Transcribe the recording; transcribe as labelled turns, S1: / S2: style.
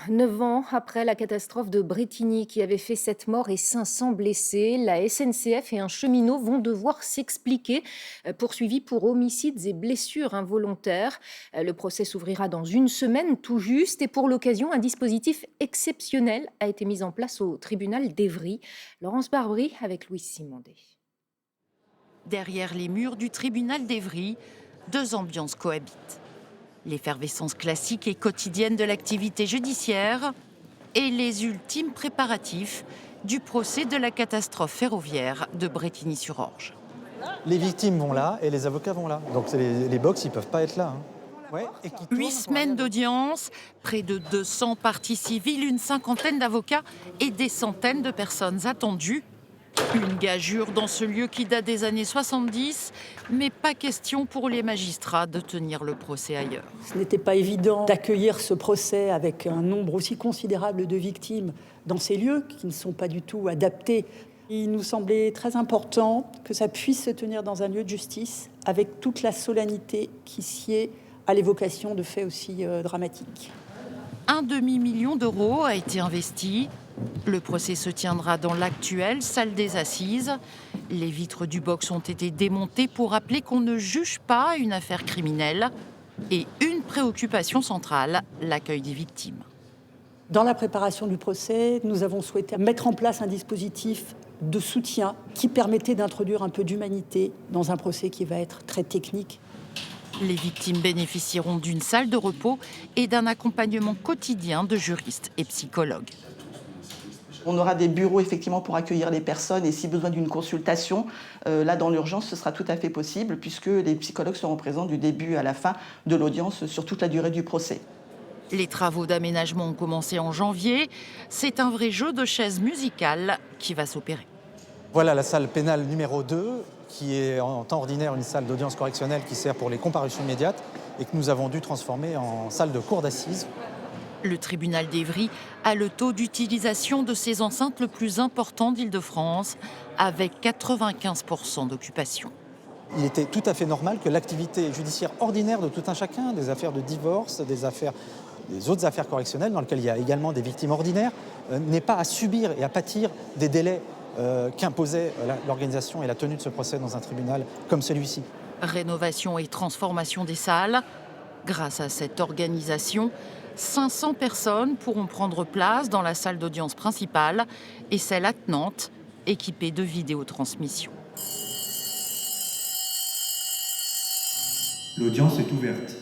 S1: 9 ans après la catastrophe de Brétigny qui avait fait 7 morts et 500 blessés, la SNCF et un cheminot vont devoir s'expliquer, poursuivis pour homicides et blessures involontaires. Le procès s'ouvrira dans une semaine tout juste et pour l'occasion, un dispositif exceptionnel a été mis en place au tribunal d'Évry. Laurence Barbry avec Louise Simondet.
S2: Derrière les murs du tribunal d'Évry, deux ambiances cohabitent. L'effervescence classique et quotidienne de l'activité judiciaire et les ultimes préparatifs du procès de la catastrophe ferroviaire de Brétigny-sur-Orge.
S3: Les victimes vont là et les avocats vont là. Donc les box, ils ne peuvent pas être là. Ouais, et qui
S2: 8
S3: tournent pour
S2: semaines
S3: aller à-
S2: d'audience, près de 200 parties civiles, une cinquantaine d'avocats et des centaines de personnes attendues. Une gageure dans ce lieu qui date des années 70, mais pas question pour les magistrats de tenir le procès ailleurs.
S4: Ce n'était pas évident d'accueillir ce procès avec un nombre aussi considérable de victimes dans ces lieux qui ne sont pas du tout adaptés. Il nous semblait très important que ça puisse se tenir dans un lieu de justice avec toute la solennité qui sied à l'évocation de faits aussi dramatiques.
S2: Un demi-million d'euros a été investi. Le procès se tiendra dans l'actuelle salle des assises. Les vitres du box ont été démontées pour rappeler qu'on ne juge pas une affaire criminelle. Et une préoccupation centrale, l'accueil des victimes.
S4: Dans la préparation du procès, nous avons souhaité mettre en place un dispositif de soutien qui permettait d'introduire un peu d'humanité dans un procès qui va être très technique.
S2: Les victimes bénéficieront d'une salle de repos et d'un accompagnement quotidien de juristes et psychologues.
S5: On aura des bureaux effectivement pour accueillir les personnes et si besoin d'une consultation, là dans l'urgence, ce sera tout à fait possible puisque les psychologues seront présents du début à la fin de l'audience sur toute la durée du procès.
S2: Les travaux d'aménagement ont commencé en janvier. C'est un vrai jeu de chaises musicales qui va s'opérer.
S3: Voilà la salle pénale numéro 2, qui est en temps ordinaire une salle d'audience correctionnelle qui sert pour les comparutions immédiates et que nous avons dû transformer en salle de cour d'assises.
S2: Le tribunal d'Évry a le taux d'utilisation de ces enceintes le plus important d'Île-de-France, avec 95% d'occupation.
S3: Il était tout à fait normal que l'activité judiciaire ordinaire de tout un chacun, des affaires de divorce, des autres affaires correctionnelles dans lesquelles il y a également des victimes ordinaires, n'ait pas à subir et à pâtir des délais qu'imposait l'organisation et la tenue de ce procès dans un tribunal comme celui-ci.
S2: Rénovation et transformation des salles. Grâce à cette organisation, 500 personnes pourront prendre place dans la salle d'audience principale et celle attenante, équipée de vidéotransmission.
S6: L'audience est ouverte.